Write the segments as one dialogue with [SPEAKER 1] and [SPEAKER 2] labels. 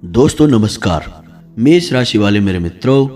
[SPEAKER 1] दोस्तों नमस्कार। मेष राशि वाले मेरे मित्रों,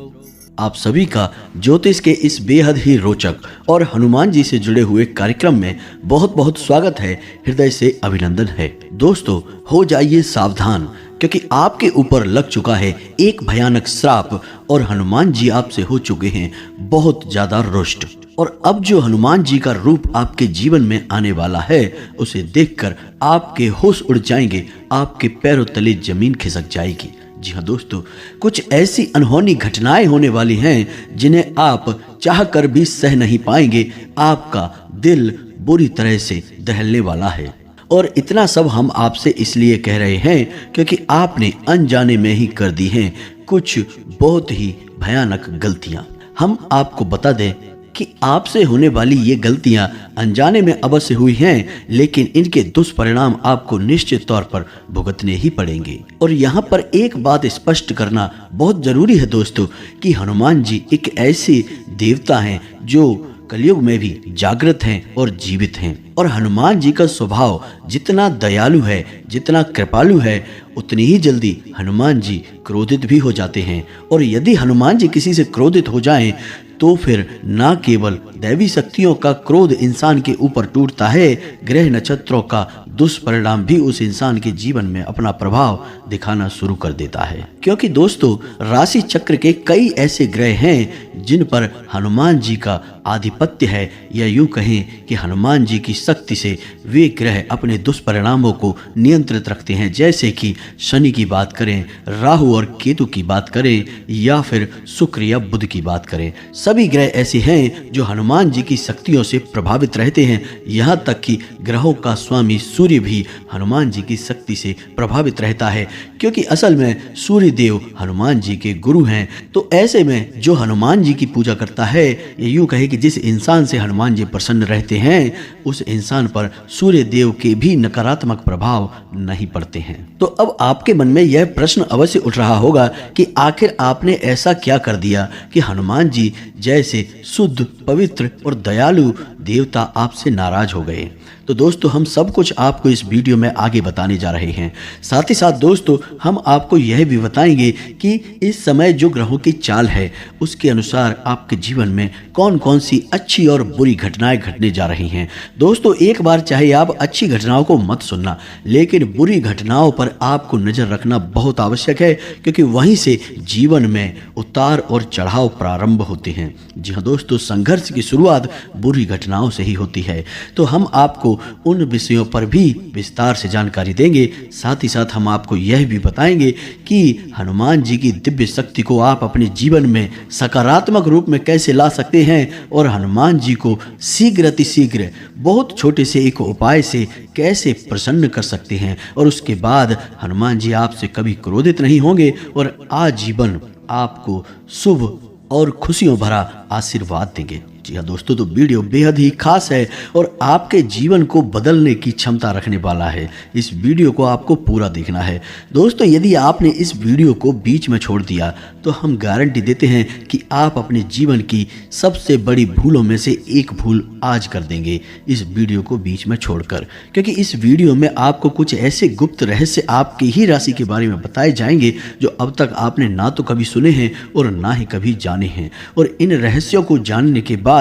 [SPEAKER 1] आप सभी का ज्योतिष के इस बेहद ही रोचक और हनुमान जी से जुड़े हुए कार्यक्रम में बहुत बहुत स्वागत है। हृदय से अभिनंदन है। दोस्तों, हो जाइए सावधान, क्योंकि आपके ऊपर लग चुका है एक भयानक श्राप और हनुमान जी आपसे हो चुके हैं बहुत ज्यादा रुष्ट। और अब जो हनुमान जी का रूप आपके जीवन में आने वाला है, उसे देखकर आपके होश उड़ जाएंगे, आपके पैरों तले जमीन खिसक जाएगी। जी हाँ दोस्तों, कुछ ऐसी अनहोनी घटनाएं होने वाली हैं जिन्हें आप चाहकर भी सह नहीं पाएंगे। आपका दिल बुरी तरह से दहलने वाला है। और इतना सब हम आपसे इसलिए कह रहे हैं क्योंकि आपने अनजाने में ही कर दी हैं कुछ बहुत ही भयानक गलतियां। हम आपको बता दें कि आपसे होने वाली ये गलतियां अनजाने में अवश्य हुई हैं, लेकिन इनके दुष्परिणाम आपको निश्चित तौर पर भुगतने ही पड़ेंगे। और यहाँ पर एक बात स्पष्ट करना बहुत जरूरी है दोस्तों, कि हनुमान जी एक ऐसे देवता हैं जो कलयुग में भी जागृत हैं और जीवित हैं। और हनुमान जी का स्वभाव जितना दयालु है, जितना कृपालु है, उतनी ही जल्दी हनुमान जी क्रोधित भी हो जाते हैं। और यदि हनुमान जी किसी से क्रोधित हो जाएं, तो फिर ना केवल दैवी शक्तियों का क्रोध इंसान के ऊपर टूटता है, ग्रह नक्षत्रों का दुष्परिणाम भी उस इंसान के जीवन में अपना प्रभाव दिखाना शुरू कर देता है। क्योंकि दोस्तों, राशि चक्र के कई ऐसे ग्रह हैं जिन पर हनुमान जी का आधिपत्य है, या यूं कहें कि हनुमान जी की शक्ति से वे ग्रह अपने दुष्परिणामों को नियंत्रित रखते हैं। जैसे कि शनि की बात करें, राहु और केतु की बात करें, या फिर शुक्र या बुध की बात करें, सभी ग्रह ऐसे हैं जो हनुमान जी की शक्तियों से प्रभावित रहते हैं। यहाँ तक कि ग्रहों का स्वामी सूर्य भी हनुमान जी की शक्ति से प्रभावित रहता है, क्योंकि असल में सूर्य देव हनुमान जी के गुरु हैं। तो ऐसे में जो हनुमान जी की पूजा करता है, ये यूं कहे कि जिस इंसान से हनुमान जी प्रसन्न रहते हैं, उस इंसान पर सूर्य देव के भी नकारात्मक प्रभाव नहीं पड़ते हैं। तो अब आपके मन में यह प्रश्न अवश्य उठ रहा होगा कि आखिर आपने ऐसा क्या कर दिया कि हनुमान जी जैसे शुद्ध, पवित्र और दयालु देवता आपसे नाराज हो गए। तो दोस्तों, हम सब कुछ आपको इस वीडियो में आगे बताने जा रहे हैं। साथ ही साथ दोस्तों, हम आपको यह भी बताएंगे कि इस समय जो ग्रहों की चाल है, उसके अनुसार आपके जीवन में कौन कौन सी अच्छी और बुरी घटनाएं घटने जा रही हैं। दोस्तों, एक बार चाहे आप अच्छी घटनाओं को मत सुनना, लेकिन बुरी घटनाओं पर आपको नजर रखना बहुत आवश्यक है, क्योंकि वहीं से जीवन में उतार और चढ़ाव प्रारंभ होते हैं। जी हाँ दोस्तों, संघर्ष की शुरुआत बुरी घटनाओं से ही होती है। तो हम आपको उन विषयों पर भी विस्तार से जानकारी देंगे। साथ ही साथ हम आपको यह भी बताएंगे कि हनुमान जी की दिव्य शक्ति को आप अपने जीवन में सकारात्मक रूप में कैसे ला सकते हैं, और हनुमान जी को शीघ्र अतिशीघ्र बहुत छोटे से एक उपाय से कैसे प्रसन्न कर सकते हैं। और उसके बाद हनुमान जी आपसे कभी क्रोधित नहीं होंगे और आजीवन आपको शुभ और खुशियों भरा आशीर्वाद देंगे। जी हाँ दोस्तों, तो वीडियो बेहद ही खास है और आपके जीवन को बदलने की क्षमता रखने वाला है। इस वीडियो को आपको पूरा देखना है। दोस्तों, यदि आपने इस वीडियो को बीच में छोड़ दिया, तो हम गारंटी देते हैं कि आप अपने जीवन की सबसे बड़ी भूलों में से एक भूल आज कर देंगे, इस वीडियो को बीच में छोड़कर। क्योंकि इस वीडियो में आपको कुछ ऐसे गुप्त रहस्य आपकी ही राशि के बारे में बताए जाएंगे जो अब तक आपने ना तो कभी सुने हैं और ना ही कभी जाने हैं। और इन रहस्यों को जानने के बाद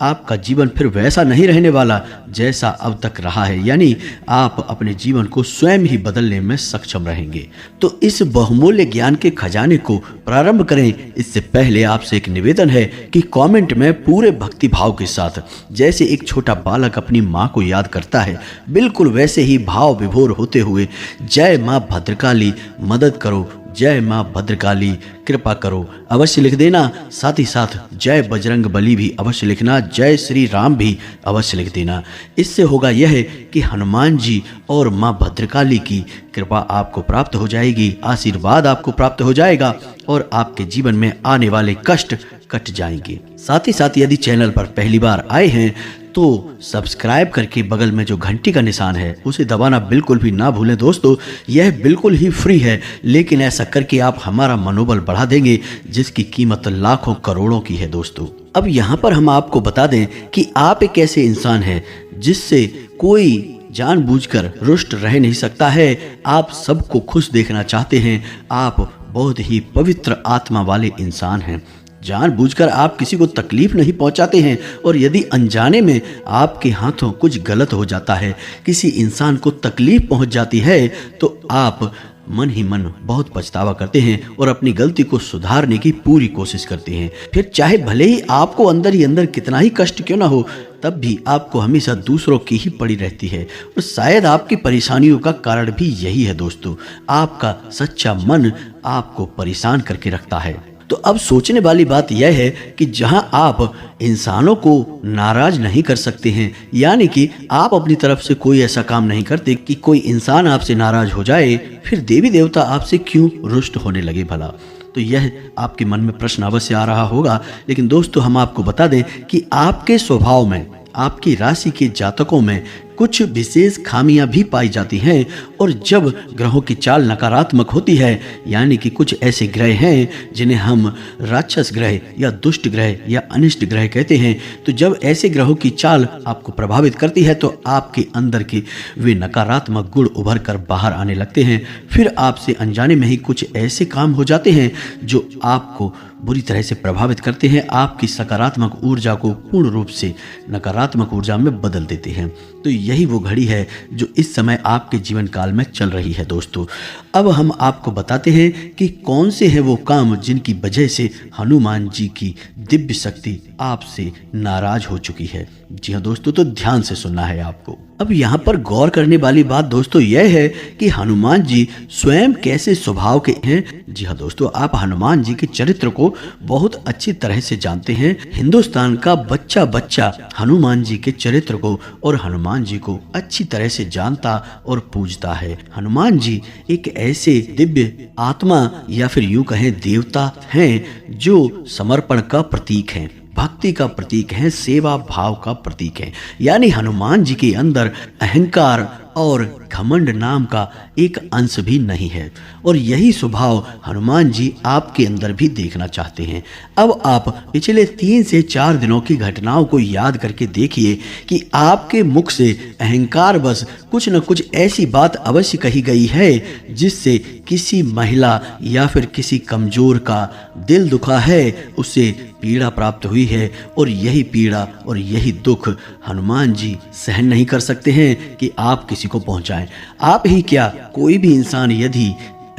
[SPEAKER 1] आपका जीवन फिर वैसा नहीं रहने वाला जैसा अब तक रहा है, यानी आप अपने जीवन को स्वयं ही बदलने में सक्षम रहेंगे। तो इस बहुमूल्य ज्ञान के खजाने को प्रारंभ करें, इससे पहले आपसे एक निवेदन है कि कमेंट में पूरे भक्ति भाव के साथ, जैसे एक छोटा बालक अपनी माँ को याद करता है, बिल्कुल वैसे ही भाव विभोर होते हुए जय माँ भद्रकाली मदद करो, जय माँ भद्रकाली कृपा करो अवश्य लिख देना। साथ ही साथ जय बजरंग बली भी अवश्य लिखना, जय श्री राम भी अवश्य लिख देना। इससे होगा यह कि हनुमान जी और माँ भद्रकाली की कृपा आपको प्राप्त हो जाएगी, आशीर्वाद आपको प्राप्त हो जाएगा और आपके जीवन में आने वाले कष्ट कट जाएंगे। साथ ही साथ यदि चैनल पर पहली बार आए हैं तो सब्सक्राइब करके बगल में जो घंटी का निशान है उसे दबाना बिल्कुल भी ना भूलें। दोस्तों, यह बिल्कुल ही फ्री है, लेकिन ऐसा करके आप हमारा मनोबल बढ़ा देंगे, जिसकी कीमत लाखों करोड़ों की है। दोस्तों, अब यहाँ पर हम आपको बता दें कि आप एक ऐसे इंसान हैं जिससे कोई जानबूझकर रुष्ट रह नहीं सकता है। आप सबको खुश देखना चाहते हैं। आप बहुत ही पवित्र आत्मा वाले इंसान हैं। जानबूझकर आप किसी को तकलीफ नहीं पहुंचाते हैं, और यदि अनजाने में आपके हाथों कुछ गलत हो जाता है, किसी इंसान को तकलीफ पहुंच जाती है, तो आप मन ही मन बहुत पछतावा करते हैं और अपनी गलती को सुधारने की पूरी कोशिश करते हैं। फिर चाहे भले ही आपको अंदर ही अंदर कितना ही कष्ट क्यों ना हो, तब भी आपको हमेशा दूसरों की ही पड़ी रहती है। और शायद आपकी परेशानियों का कारण भी यही है दोस्तों। आपका सच्चा मन आपको परेशान करके रखता है। तो अब सोचने वाली बात यह है कि जहां आप इंसानों को नाराज नहीं कर सकते हैं, यानी कि आप अपनी तरफ से कोई ऐसा काम नहीं करते कि कोई इंसान आपसे नाराज हो जाए, फिर देवी देवता आपसे क्यों रुष्ट होने लगे भला? तो यह आपके मन में प्रश्न अवश्य आ रहा होगा। लेकिन दोस्तों, हम आपको बता दें कि आपके स्वभाव में, आपकी राशि के जातकों में कुछ विशेष खामियां भी पाई जाती हैं। और जब ग्रहों की चाल नकारात्मक होती है, यानी कि कुछ ऐसे ग्रह हैं जिन्हें हम राक्षस ग्रह या दुष्ट ग्रह या अनिष्ट ग्रह कहते हैं, तो जब ऐसे ग्रहों की चाल आपको प्रभावित करती है, तो आपके अंदर के वे नकारात्मक गुण उभर कर बाहर आने लगते हैं। फिर आपसे अनजाने में ही कुछ ऐसे काम हो जाते हैं जो आपको बुरी तरह से प्रभावित करते हैं, आपकी सकारात्मक ऊर्जा को पूर्ण रूप से नकारात्मक ऊर्जा में बदल देते हैं। तो यही वो घड़ी है जो इस समय आपके जीवन काल में चल रही है दोस्तों। अब हम आपको बताते हैं कि कौन से हैं वो काम जिनकी वजह से हनुमान जी की दिव्य शक्ति आपसे नाराज हो चुकी है। जी हाँ दोस्तों, तो ध्यान से सुनना है आपको। अब यहाँ पर गौर करने वाली बात दोस्तों यह है कि हनुमान जी स्वयं कैसे स्वभाव के हैं। जी हाँ दोस्तों, आप हनुमान जी के चरित्र को बहुत अच्छी तरह से जानते हैं। हिंदुस्तान का बच्चा बच्चा हनुमान जी के चरित्र को और हनुमान जी को अच्छी तरह से जानता और पूजता है। हनुमान जी एक ऐसे दिव्य आत्मा या फिर यूं कहें देवता हैं जो समर्पण का प्रतीक हैं, भक्ति का प्रतीक है, सेवा भाव का प्रतीक है। यानी हनुमान जी के अंदर अहंकार और घमंड नाम का एक अंश भी नहीं है, और यही स्वभाव हनुमान जी आपके अंदर भी देखना चाहते हैं। अब आप पिछले 3 से 4 दिनों की घटनाओं को याद करके देखिए कि आपके मुख से अहंकार बस कुछ न कुछ ऐसी बात अवश्य कही गई है जिससे किसी महिला या फिर किसी कमजोर का दिल दुखा है, उसे पीड़ा प्राप्त हुई है। और यही पीड़ा और यही दुख हनुमान जी सहन नहीं कर सकते हैं कि आप किसी को पहुंचाएं। आप ही क्या, कोई भी इंसान यदि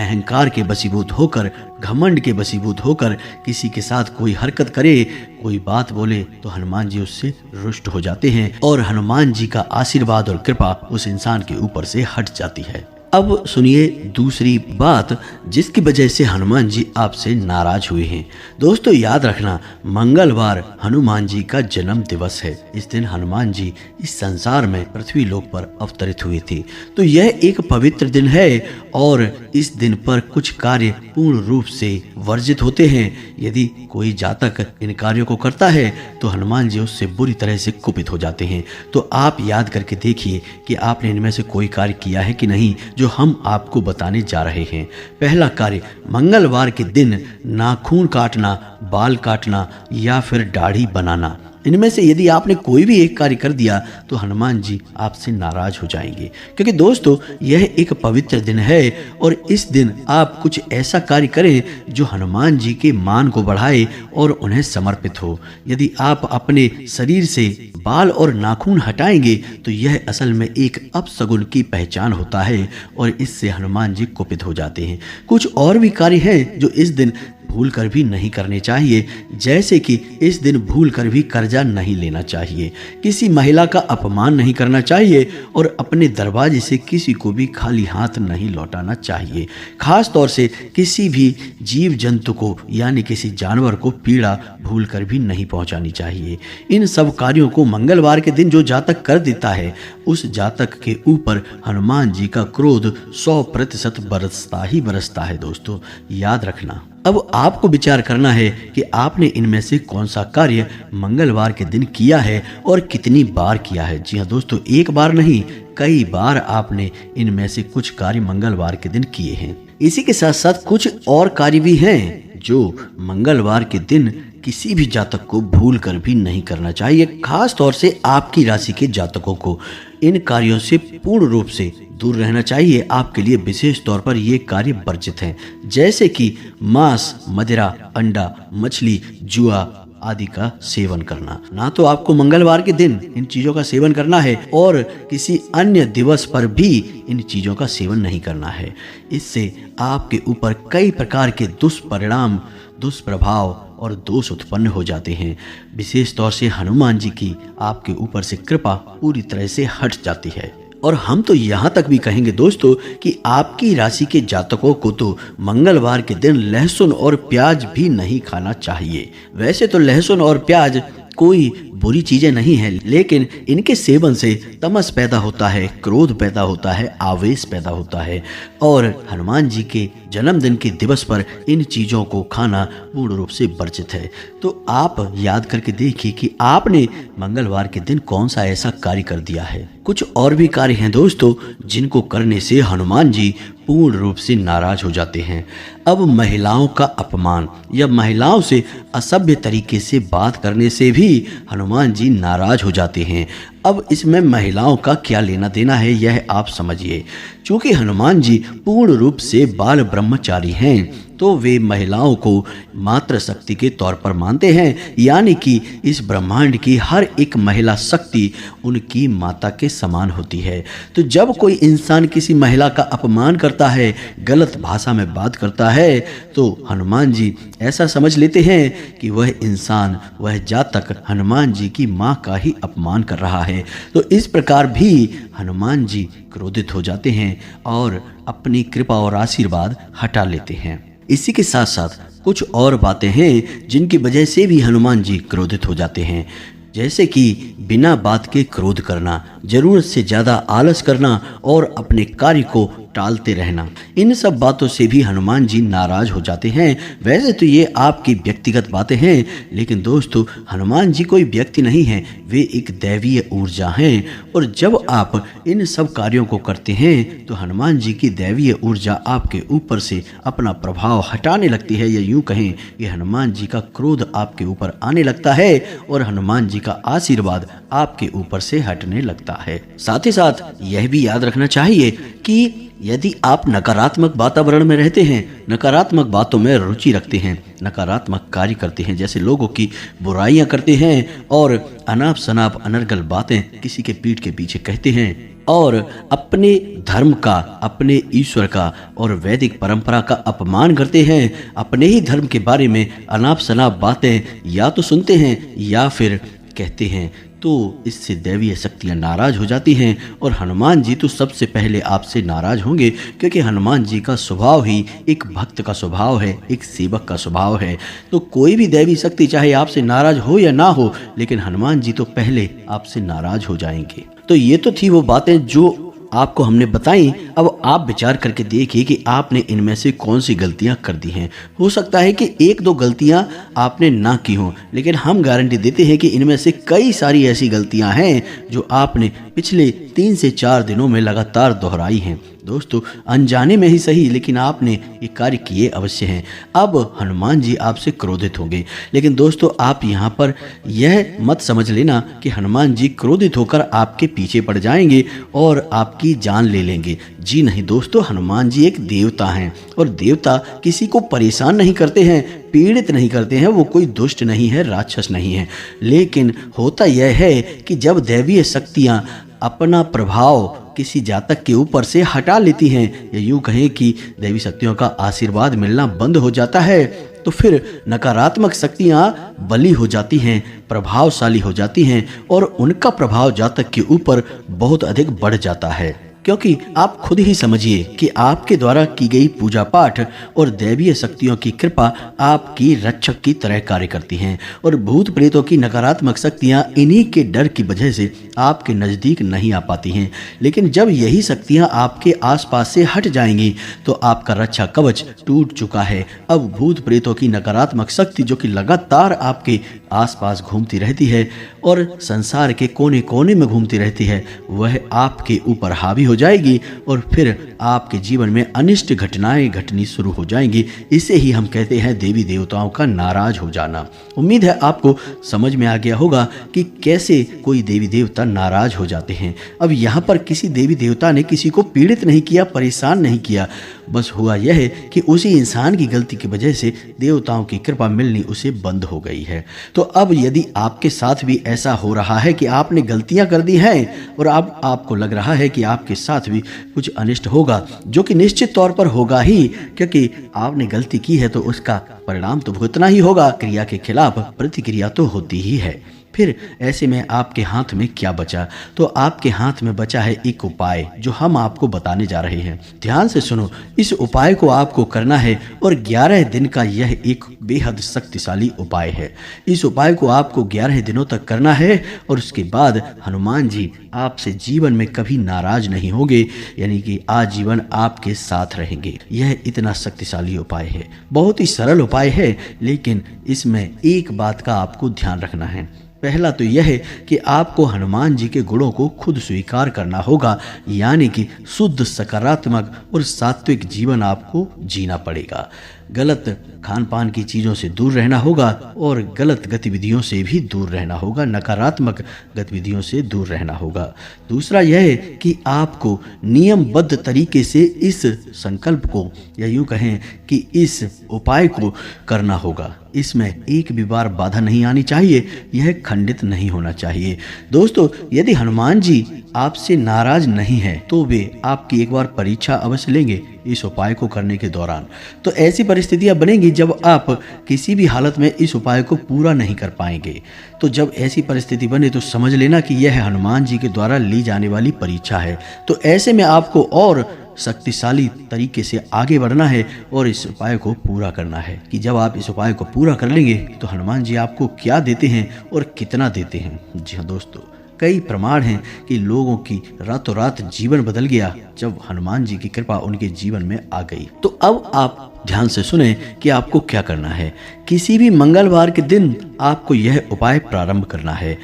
[SPEAKER 1] अहंकार के वशीभूत होकर, घमंड के वशीभूत होकर किसी के साथ कोई हरकत करे, कोई बात बोले, तो हनुमान जी उससे रुष्ट हो जाते हैं और हनुमान जी का आशीर्वाद और कृपा उस इंसान के ऊपर से हट जाती है। अब सुनिए दूसरी बात जिसकी वजह से हनुमान जी आपसे नाराज हुए हैं। दोस्तों याद रखना, मंगलवार हनुमान जी का जन्म दिवस है। इस दिन हनुमान जी इस संसार में पृथ्वी लोक पर अवतरित हुए थे। तो यह एक पवित्र दिन है और इस दिन पर कुछ कार्य पूर्ण रूप से वर्जित होते हैं। यदि कोई जातक इन कार्यों को करता है तो हनुमान जी उससे बुरी तरह से कुपित हो जाते हैं। तो आप याद करके देखिए कि आपने इनमें से कोई कार्य किया है कि नहीं जो हम आपको बताने जा रहे हैं। पहला कार्य, मंगलवार के दिन नाखून काटना, बाल काटना या फिर दाढ़ी बनाना। इनमें से यदि आपने कोई भी एक कार्य कर दिया तो हनुमान जी आपसे नाराज हो जाएंगे, क्योंकि दोस्तों यह एक पवित्र दिन है और इस दिन आप कुछ ऐसा कार्य करें जो हनुमान जी के मान को बढ़ाए और उन्हें समर्पित हो। यदि आप अपने शरीर से बाल और नाखून हटाएंगे तो यह असल में एक अपशगुन की पहचान होता है और इससे हनुमान जी कुपित हो जाते हैं। कुछ और भी कार्य हैं जो इस दिन भूल कर भी नहीं करने चाहिए, जैसे कि इस दिन भूल कर भी कर्जा नहीं लेना चाहिए, किसी महिला का अपमान नहीं करना चाहिए और अपने दरवाजे से किसी को भी खाली हाथ नहीं लौटाना चाहिए। खास तौर से किसी भी जीव जंतु को यानी किसी जानवर को पीड़ा भूल कर भी नहीं पहुंचानी चाहिए। इन सब कार्यों को मंगलवार के दिन जो जातक कर देता है उस जातक के ऊपर हनुमान जी का क्रोध 100% बरसता ही बरसता है। दोस्तों याद रखना, अब आपको विचार करना है कि आपने इनमें से कौन सा कार्य मंगलवार के दिन किया है और कितनी बार किया है। जी हाँ दोस्तों, एक बार नहीं, कई बार आपने इनमें से कुछ कार्य मंगलवार के दिन किए हैं। इसी के साथ साथ कुछ और कार्य भी हैं जो मंगलवार के दिन किसी भी जातक को भूल कर भी नहीं करना चाहिए। खास तौर से आपकी राशि के जातकों को इन कार्यों से पूर्ण रूप से दूर रहना चाहिए। आपके लिए विशेष तौर पर ये कार्य वर्जित हैं, जैसे कि मांस, मदिरा, अंडा, मछली, जुआ आदि का सेवन करना। ना तो आपको मंगलवार के दिन इन चीजों का सेवन करना है और किसी अन्य दिवस पर भी इन चीजों का सेवन नहीं करना है। इससे आपके ऊपर कई प्रकार के दुष्परिणाम, दुष्प्रभाव और दोष उत्पन्न हो जाते हैं। विशेष तौर से हनुमान जी की आपके ऊपर से कृपा पूरी तरह से हट जाती है। और हम तो यहाँ तक भी कहेंगे दोस्तों कि आपकी राशि के जातकों को तो मंगलवार के दिन लहसुन और प्याज भी नहीं खाना चाहिए। वैसे तो लहसुन और प्याज कोई बुरी चीजें नहीं है, लेकिन इनके सेवन से तमस पैदा होता है, क्रोध पैदा होता है, आवेश पैदा होता है। और हनुमान जी के जन्मदिन के दिवस पर इन चीजों को खाना पूर्ण रूप से वर्जित है। तो आप याद करके देखिए कि आपने मंगलवार के दिन कौन सा ऐसा कार्य कर दिया है। कुछ और भी कार्य हैं दोस्तों जिनको करने से हनुमान जी पूर्ण रूप से नाराज हो जाते हैं। अब महिलाओं का अपमान या महिलाओं से असभ्य तरीके से बात करने से भी हनुमान जी नाराज हो जाते हैं। अब इसमें महिलाओं का क्या लेना देना है यह आप समझिए। चूंकि हनुमान जी पूर्ण रूप से बाल ब्रह्मचारी हैं तो वे महिलाओं को मातृ शक्ति के तौर पर मानते हैं, यानी कि इस ब्रह्मांड की हर एक महिला शक्ति उनकी माता के समान होती है। तो जब कोई इंसान किसी महिला का अपमान करता है, गलत भाषा में बात करता है, तो हनुमान जी ऐसा समझ लेते हैं कि वह इंसान, वह जातक हनुमान जी की माँ का ही अपमान कर रहा है। तो इस प्रकार भी हनुमान जी क्रोधित हो जाते हैं और अपनी कृपा और आशीर्वाद हटा लेते हैं। इसी के साथ साथ कुछ और बातें हैं जिनकी वजह से भी हनुमान जी क्रोधित हो जाते हैं, जैसे कि बिना बात के क्रोध करना, जरूरत से ज़्यादा आलस करना और अपने कार्य को टालते रहना। इन सब बातों से भी हनुमान जी नाराज हो जाते हैं। वैसे तो ये आपकी व्यक्तिगत बातें हैं, लेकिन दोस्तों हनुमान जी कोई व्यक्ति नहीं है, वे एक दैवीय ऊर्जा हैं। और जब आप इन सब कार्यों को करते हैं तो हनुमान जी की दैवीय ऊर्जा आपके ऊपर से अपना प्रभाव हटाने लगती है, या यूं कहें कि हनुमान जी का क्रोध आपके ऊपर आने लगता है और हनुमान जी का आशीर्वाद आपके ऊपर से हटने लगता है। साथ ही साथ यह भी याद रखना चाहिए कि यदि आप नकारात्मक वातावरण में रहते हैं, नकारात्मक बातों में रुचि रखते हैं, नकारात्मक कार्य करते हैं, जैसे लोगों की बुराइयां करते हैं और अनाप शनाप अनर्गल बातें किसी के पीठ के पीछे कहते हैं और अपने धर्म का, अपने ईश्वर का और वैदिक परंपरा का अपमान करते हैं, अपने ही धर्म के बारे में अनाप शनाप बातें या तो सुनते हैं या फिर कहते हैं, तो इससे दैवीय शक्तियाँ नाराज हो जाती हैं। और हनुमान जी तो सबसे पहले आपसे नाराज होंगे, क्योंकि हनुमान जी का स्वभाव ही एक भक्त का स्वभाव है, एक सेवक का स्वभाव है। तो कोई भी दैवी शक्ति चाहे आपसे नाराज हो या ना हो, लेकिन हनुमान जी तो पहले आपसे नाराज हो जाएंगे। तो ये तो थी वो बातें जो आपको हमने बताई। अब आप विचार करके देखिए कि आपने इनमें से कौन सी गलतियां कर दी हैं। हो सकता है कि एक दो गलतियां आपने ना की हों, लेकिन हम गारंटी देते हैं कि इनमें से कई सारी ऐसी गलतियां हैं जो आपने पिछले 3 से 4 दिनों में लगातार दोहराई हैं। दोस्तों अनजाने में ही सही, लेकिन आपने ये कार्य किए अवश्य हैं। अब हनुमान जी आपसे क्रोधित होंगे, लेकिन दोस्तों आप यहाँ पर यह मत समझ लेना कि हनुमान जी क्रोधित होकर आपके पीछे पड़ जाएंगे और आपकी जान ले लेंगे। जी नहीं दोस्तों, हनुमान जी एक देवता हैं और देवता किसी को परेशान नहीं करते हैं, पीड़ित नहीं करते हैं। वो कोई दुष्ट नहीं है, राक्षस नहीं है। लेकिन होता यह है कि जब दैवीय शक्तियाँ अपना प्रभाव किसी जातक के ऊपर से हटा लेती हैं, या यूं कहें कि दैवी शक्तियों का आशीर्वाद मिलना बंद हो जाता है, तो फिर नकारात्मक शक्तियां बली हो जाती हैं, प्रभावशाली हो जाती हैं और उनका प्रभाव जातक के ऊपर बहुत अधिक बढ़ जाता है। क्योंकि आप खुद ही समझिए कि आपके द्वारा की गई पूजा पाठ और दैवीय शक्तियों की कृपा आपकी रक्षक की तरह कार्य करती हैं और भूत प्रेतों की नकारात्मक शक्तियां इन्हीं के डर की वजह से आपके नज़दीक नहीं आ पाती हैं। लेकिन जब यही शक्तियां आपके आसपास से हट जाएंगी तो आपका रक्षा कवच टूट चुका है। अब भूत प्रेतों की नकारात्मक शक्ति जो कि लगातार आपके आसपास घूमती रहती है और संसार के कोने कोने में घूमती रहती है, वह आपके ऊपर हावी हो जाएगी और फिर आपके जीवन में अनिष्ट घटनाएं घटनी शुरू हो जाएंगी। इसे ही हम कहते हैं देवी देवताओं का नाराज हो जाना। उम्मीद है आपको समझ में आ गया होगा कि कैसे कोई देवी देवता नाराज हो जाते हैं। अब यहाँ पर किसी देवी देवता ने किसी को पीड़ित नहीं किया, परेशान नहीं किया, बस हुआ यह है कि उसी इंसान की गलती की वजह से देवताओं की कृपा मिलनी उसे बंद हो गई है। तो अब यदि आपके साथ भी ऐसा हो रहा है कि आपने गलतियां कर दी हैं और अब आपको लग रहा है कि आपके साथ भी कुछ अनिष्ट होगा, जो कि निश्चित तौर पर होगा ही, क्योंकि आपने गलती की है तो उसका परिणाम तो भुगतना ही होगा। क्रिया के खिलाफ प्रतिक्रिया तो होती ही है। फिर ऐसे में आपके हाथ में क्या बचा? तो आपके हाथ में बचा है एक उपाय जो हम आपको बताने जा रहे हैं। ध्यान से सुनो, इस उपाय को आपको करना है और 11 दिन का यह एक बेहद शक्तिशाली उपाय है। इस उपाय को आपको 11 दिनों तक करना है और उसके बाद हनुमान जी आपसे जीवन में कभी नाराज नहीं होंगे, यानी कि आजीवन आपके साथ रहेंगे। यह इतना शक्तिशाली उपाय है, बहुत ही सरल उपाय है, लेकिन इसमें एक बात का आपको ध्यान रखना है। पहला तो यह है कि आपको हनुमान जी के गुणों को खुद स्वीकार करना होगा, यानी कि शुद्ध, सकारात्मक और सात्विक जीवन आपको जीना पड़ेगा। गलत खान पान की चीज़ों से दूर रहना होगा और गलत गतिविधियों से भी दूर रहना होगा, नकारात्मक गतिविधियों से दूर रहना होगा। दूसरा यह है कि आपको नियमबद्ध तरीके से इस संकल्प को, या यूँ कहें कि इस उपाय को करना होगा। इसमें एक भी बार बाधा नहीं आनी चाहिए, यह खंडित नहीं होना चाहिए। दोस्तों, यदि हनुमान जी आपसे नाराज नहीं है तो वे आपकी एक बार परीक्षा अवश्य लेंगे इस उपाय को करने के दौरान। तो ऐसी परिस्थितियां बनेंगी जब आप किसी भी हालत में इस उपाय को पूरा नहीं कर पाएंगे। तो जब ऐसी परिस्थिति बने तो समझ लेना कि यह हनुमान जी के द्वारा ली जाने वाली परीक्षा है। तो ऐसे में आपको और शक्तिशाली तरीके से आगे बढ़ना है और इस उपाय को पूरा करना है कि जब आप इस उपाय को पूरा कर लेंगे तो हनुमान जी आपको क्या देते हैं और कितना देते हैं। जी हाँ दोस्तों, कई प्रमाण हैं कि लोगों की रातों रात जीवन बदल गया जब हनुमान जी की कृपा उनके जीवन में आ गई। तो अब आप ध्यान से सुने कि आपको क्या करना है। किसी भी मंगलवार के दिन आपको यह उपाय प्रारंभ करना है।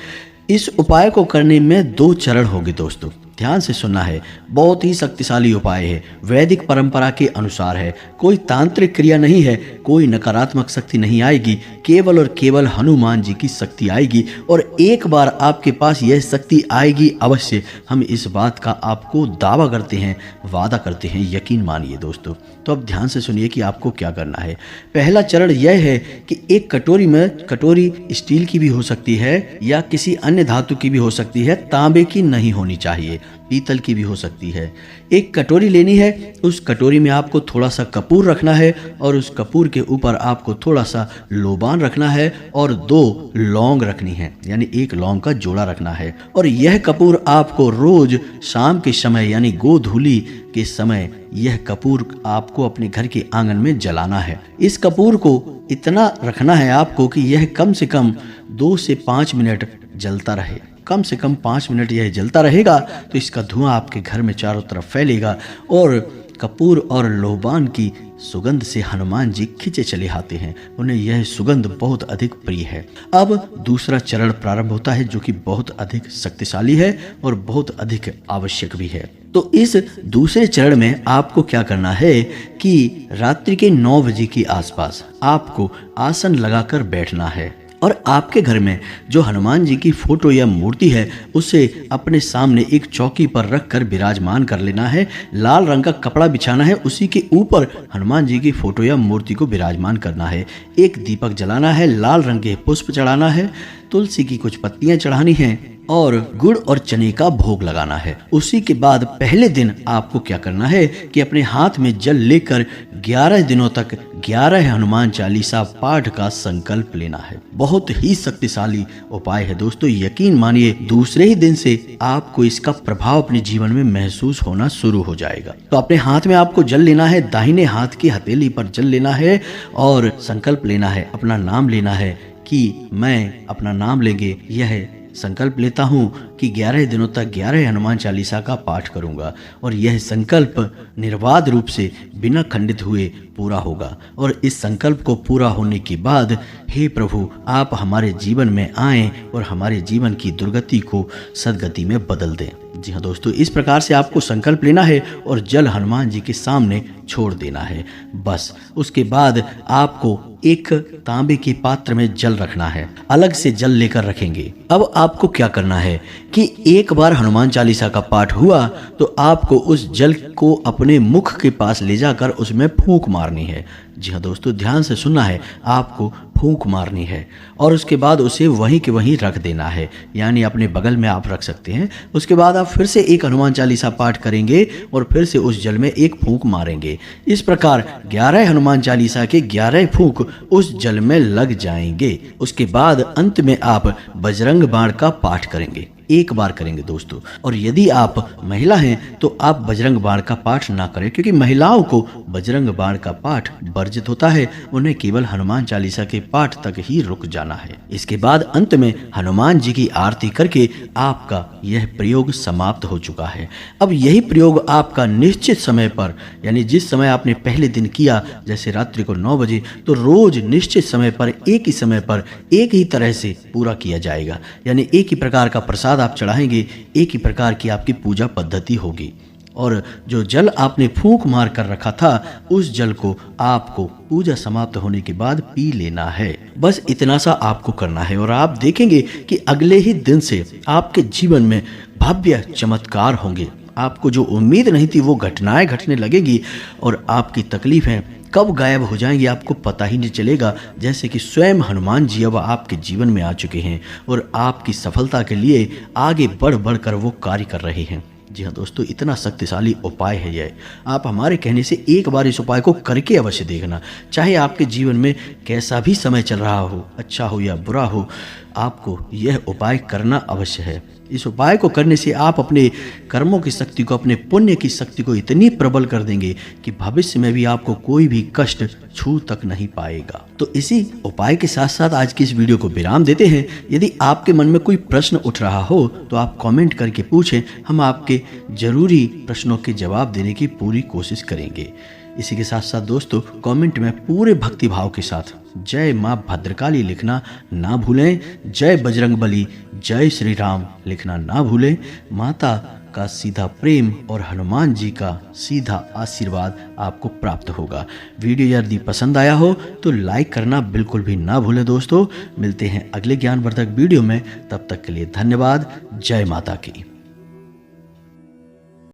[SPEAKER 1] इस उपाय को करने में 2 चरण होंगे दोस्तों, ध्यान से सुनना है। बहुत ही शक्तिशाली उपाय है, वैदिक परंपरा के अनुसार है, कोई तांत्रिक क्रिया नहीं है, कोई नकारात्मक शक्ति नहीं आएगी, केवल और केवल हनुमान जी की शक्ति आएगी। और एक बार आपके पास यह शक्ति आएगी अवश्य, हम इस बात का आपको दावा करते हैं, वादा करते हैं, यकीन मानिए दोस्तों। तो अब ध्यान से सुनिए कि आपको क्या करना है। पहला चरण यह है कि एक कटोरी में, कटोरी स्टील की भी हो सकती है या किसी अन्य धातु की भी हो सकती है, तांबे की नहीं होनी चाहिए, पीतल की भी हो सकती है। एक कटोरी लेनी है, उस कटोरी में आपको थोड़ा सा कपूर रखना है और उस कपूर के ऊपर आपको थोड़ा सा लोबान रखना है और 2 लौंग रखनी है, यानी 1 लौंग का जोड़ा रखना है। और यह कपूर आपको रोज शाम के समय, यानी गोधूली के समय, यह कपूर आपको अपने घर के आंगन में जलाना है। इस कपूर को इतना रखना है आपको कि यह कम से कम 2 से 5 मिनट जलता रहे। कम से कम 5 मिनट यह जलता रहेगा तो इसका धुआं आपके घर में चारों तरफ फैलेगा और कपूर और लोबान की सुगंध से हनुमान जी खिंचे चले आते हैं, उन्हें यह सुगंध बहुत अधिक प्रिय है। अब दूसरा चरण प्रारंभ होता है जो कि बहुत अधिक शक्तिशाली है और बहुत अधिक आवश्यक भी है। तो इस दूसरे चरण में आपको क्या करना है कि रात्रि के 9 बजे के आसपास आपको आसन लगाकर बैठना है और आपके घर में जो हनुमान जी की फोटो या मूर्ति है उसे अपने सामने एक चौकी पर रखकर विराजमान कर लेना है। लाल रंग का कपड़ा बिछाना है, उसी के ऊपर हनुमान जी की फोटो या मूर्ति को विराजमान करना है। एक दीपक जलाना है, लाल रंग के पुष्प चढ़ाना है, तुलसी की कुछ पत्तियां चढ़ानी हैं और गुड़ और चने का भोग लगाना है। उसी के बाद पहले दिन आपको क्या करना है कि अपने हाथ में जल लेकर 11 दिनों तक 11 हनुमान चालीसा पाठ का संकल्प लेना है। बहुत ही शक्तिशाली उपाय है दोस्तों, यकीन मानिए दूसरे ही दिन से आपको इसका प्रभाव अपने जीवन में महसूस होना शुरू हो जाएगा। तो अपने हाथ में आपको जल लेना है, दाहिने हाथ की हथेली पर जल लेना है और संकल्प लेना है, अपना नाम लेना है कि मैं अपना नाम लेंगे यह संकल्प लेता हूँ कि 11 दिनों तक 11 हनुमान चालीसा का पाठ करूँगा और यह संकल्प निर्बाध रूप से बिना खंडित हुए पूरा होगा। और इस संकल्प को पूरा होने के बाद हे प्रभु आप हमारे जीवन में आएं और हमारे जीवन की दुर्गति को सदगति में बदल दें। जी हाँ दोस्तों, इस प्रकार से आपको संकल्प लेना है और जल हनुमान जी के सामने छोड़ देना है। बस उसके बाद आपको एक तांबे के पात्र में जल रखना है, अलग से जल लेकर रखेंगे। अब आपको क्या करना है कि एक बार हनुमान चालीसा का पाठ हुआ तो आपको उस जल को अपने मुख के पास ले जाकर उसमें फूंक मारनी है। जी हाँ दोस्तों, ध्यान से सुनना है, आपको फूंक मारनी है और उसके बाद उसे वहीं के वहीं रख देना है, यानी अपने बगल में आप रख सकते हैं। उसके बाद आप फिर से एक हनुमान चालीसा पाठ करेंगे और फिर से उस जल में एक फूंक मारेंगे। इस प्रकार 11 हनुमान चालीसा के 11 फूंक उस जल में लग जाएंगे। उसके बाद अंत में आप बजरंग बाण का पाठ करेंगे, एक बार करेंगे दोस्तों। और यदि आप महिला हैं तो आप बजरंग बाण का पाठ ना करें, क्योंकि महिलाओं को बजरंग बाण का पाठ वर्जित होता है, उन्हें केवल हनुमान चालीसा के पाठ तक ही रुक जाना है। इसके बाद अंत में हनुमान जी की आरती करके आपका यह प्रयोग समाप्त हो चुका है। अब यही प्रयोग आपका निश्चित समय पर, यानी जिस समय आपने पहले दिन किया, जैसे रात्रि को 9 बजे, तो रोज निश्चित समय पर एक ही समय पर एक ही तरह से पूरा किया जाएगा। यानी एक ही प्रकार का प्रसाद आप चढ़ाएंगे, एक ही प्रकार की आपकी पूजा पद्धति होगी। और जो जल आपने फूंक मार कर रखा था, उस जल को आपको पूजा समाप्त होने के बाद पी लेना है। बस इतना सा आपको करना है और आप देखेंगे कि अगले ही दिन से आपके जीवन में भव्य चमत्कार होंगे। आपको जो उम्मीद नहीं थी वो घटनाएं घटने लगेगी और आपकी तकलीफें कब गायब हो जाएंगी आपको पता ही नहीं चलेगा। जैसे कि स्वयं हनुमान जी अब आपके जीवन में आ चुके हैं और आपकी सफलता के लिए आगे बढ़ बढ़ कर वो कार्य कर रहे हैं। जी हाँ दोस्तों, इतना शक्तिशाली उपाय है यह। आप हमारे कहने से एक बार इस उपाय को करके अवश्य देखना। चाहे आपके जीवन में कैसा भी समय चल रहा हो, अच्छा हो या बुरा हो, आपको यह उपाय करना अवश्य है। इस उपाय को करने से आप अपने कर्मों की शक्ति को, अपने पुण्य की शक्ति को इतनी प्रबल कर देंगे कि भविष्य में भी आपको कोई भी कष्ट छू तक नहीं पाएगा। तो इसी उपाय के साथ साथ आज की इस वीडियो को विराम देते हैं। यदि आपके मन में कोई प्रश्न उठ रहा हो तो आप कमेंट करके पूछें, हम आपके जरूरी प्रश्नों के जवाब देने की पूरी कोशिश करेंगे। इसी के साथ साथ दोस्तों, कमेंट में पूरे भक्ति भाव के साथ जय माँ भद्रकाली लिखना ना भूलें, जय बजरंगबली, जय श्री राम लिखना ना भूलें। माता का सीधा प्रेम और हनुमान जी का सीधा आशीर्वाद आपको प्राप्त होगा। वीडियो यदि पसंद आया हो तो लाइक करना बिल्कुल भी ना भूलें दोस्तों। मिलते हैं अगले ज्ञानवर्धक वीडियो में, तब तक के लिए धन्यवाद। जय माता की।